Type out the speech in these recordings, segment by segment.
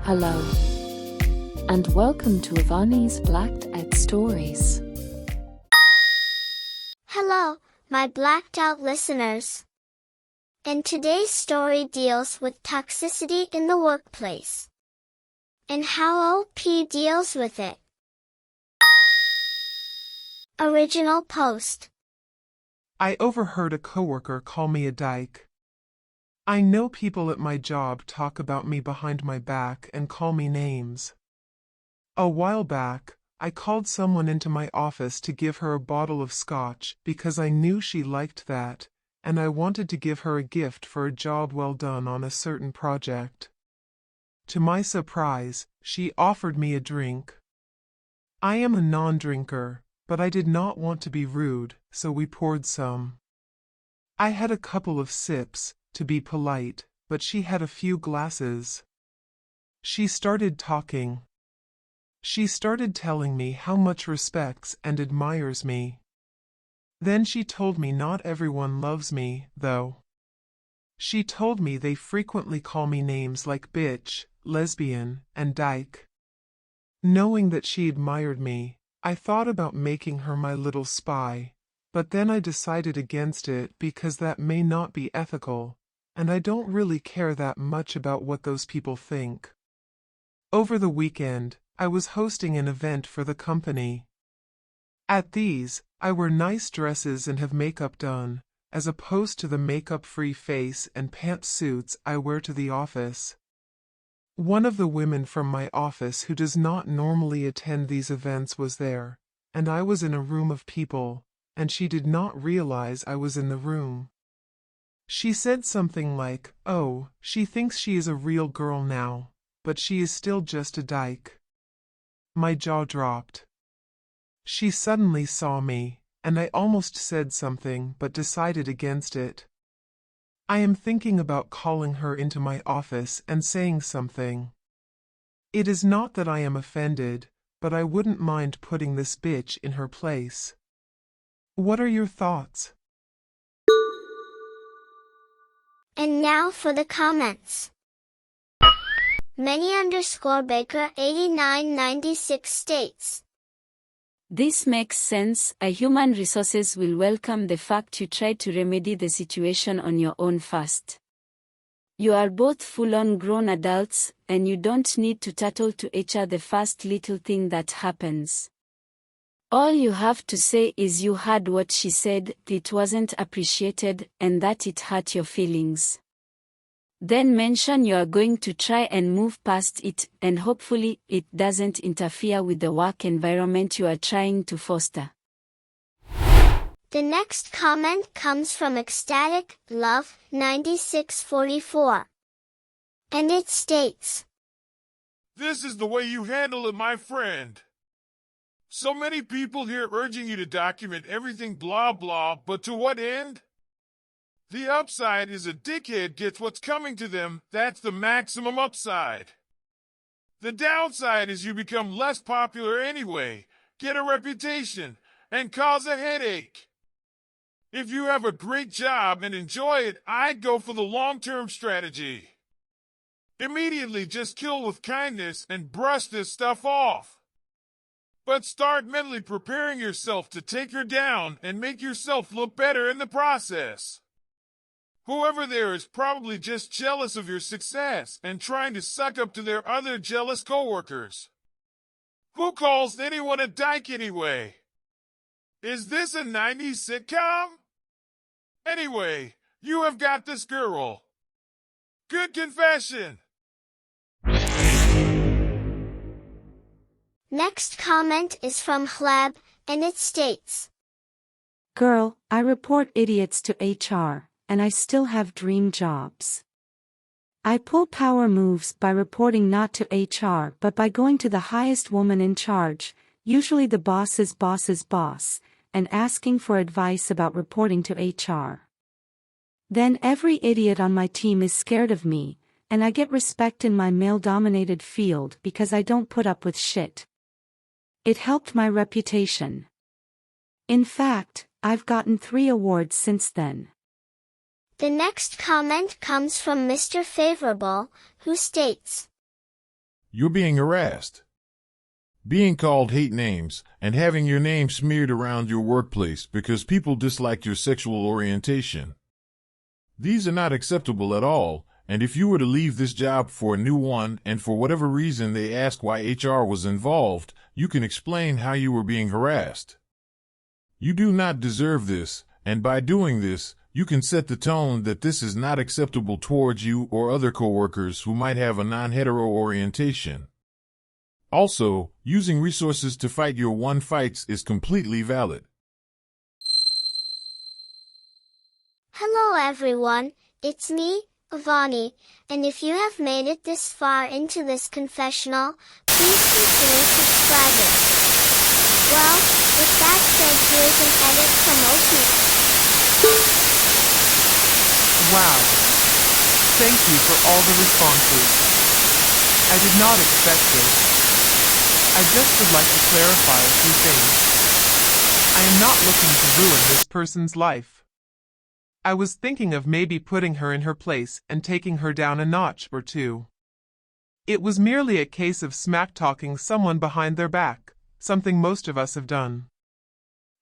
Hello, and welcome to Ivani's Blacked Out Stories. Hello, my blacked out listeners. And today's story deals with toxicity in the workplace and how OP deals with it. Original post. I overheard a coworker call me a dyke. I know people at my job talk about me behind my back and call me names. A while back, I called someone into my office to give her a bottle of scotch because I knew she liked that, and I wanted to give her a gift for a job well done on a certain project. To my surprise, she offered me a drink. I am a non-drinker, but I did not want to be rude, so we poured some. I had a couple of sips, to be polite, but she had a few glasses. She started talking. She started telling me how much respects and admires me. Then she told me not everyone loves me, though. She told me they frequently call me names like bitch, lesbian, and dyke. Knowing that she admired me, I thought about making her my little spy, but then I decided against it because that may not be ethical, and I don't really care that much about what those people think. Over the weekend, I was hosting an event for the company. At these, I wear nice dresses and have makeup done, as opposed to the makeup-free face and pantsuits I wear to the office. One of the women from my office who does not normally attend these events was there, and I was in a room of people, and she did not realize I was in the room. She said something like, "Oh, she thinks she is a real girl now, but she is still just a dyke." My jaw dropped. She suddenly saw me, and I almost said something but decided against it. I am thinking about calling her into my office and saying something. It is not that I am offended, but I wouldn't mind putting this bitch in her place. What are your thoughts? And now for the comments. Many_Baker 8996 states. This makes sense. A human resources will welcome the fact you try to remedy the situation on your own first. You are both full-on grown adults, and you don't need to tattle to HR the first little thing that happens. All you have to say is you heard what she said, it wasn't appreciated, and that it hurt your feelings. Then mention you are going to try and move past it, and hopefully, it doesn't interfere with the work environment you are trying to foster. The next comment comes from Ecstatic Love 9644. And it states, "This is the way you handle it, my friend. So many people here urging you to document everything blah blah, but to what end? The upside is a dickhead gets what's coming to them, that's the maximum upside. The downside is you become less popular anyway, get a reputation, and cause a headache. If you have a great job and enjoy it, I'd go for the long-term strategy. Immediately just kill with kindness and brush this stuff off. But start mentally preparing yourself to take her down and make yourself look better in the process. Whoever there is probably just jealous of your success and trying to suck up to their other jealous coworkers. Who calls anyone a dyke anyway? Is this a 90s sitcom? Anyway, you have got this girl. Good confession." Next comment is from Hlab, and it states, Girl, I report idiots to HR, and I still have dream jobs. I pull power moves by reporting not to HR but by going to the highest woman in charge, usually the boss's boss's boss, and asking for advice about reporting to HR. Then every idiot on my team is scared of me, and I get respect in my male-dominated field because I don't put up with shit. It helped my reputation. In fact, I've gotten 3 awards since then. The next comment comes from Mr. Favorable, who states, you're being harassed. Being called hate names and having your name smeared around your workplace because people dislike your sexual orientation. These are not acceptable at all, and if you were to leave this job for a new one and for whatever reason they ask why HR was involved, you can explain how you were being harassed. You do not deserve this, and by doing this, you can set the tone that this is not acceptable towards you or other coworkers who might have a non-hetero orientation. Also, using resources to fight your one fights is completely valid. Hello everyone, it's me, Avani, and if you have made it this far into this confessional, please consider subscribing. Well, with that said, here's an edit from OP. Wow. Thank you for all the responses. I did not expect this. I just would like to clarify a few things. I am not looking to ruin this person's life. I was thinking of maybe putting her in her place and taking her down a notch or two. It was merely a case of smack-talking someone behind their back, something most of us have done.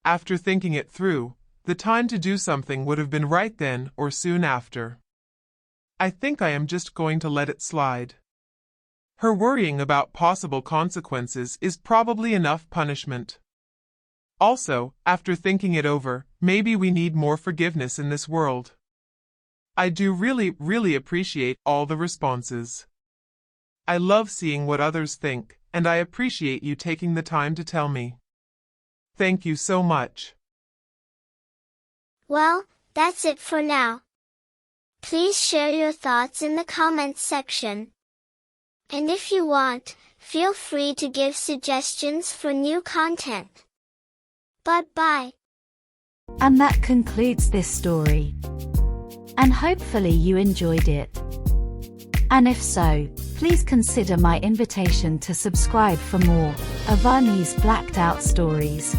After thinking it through, the time to do something would have been right then or soon after. I think I am just going to let it slide. Her worrying about possible consequences is probably enough punishment. Also, after thinking it over, maybe we need more forgiveness in this world. I do really appreciate all the responses. I love seeing what others think, and I appreciate you taking the time to tell me. Thank you so much. Well, that's it for now. Please share your thoughts in the comments section. And if you want, feel free to give suggestions for new content. Bye. And that concludes this story. And hopefully you enjoyed it. And if so, please consider my invitation to subscribe for more Avani's Blacked Out stories.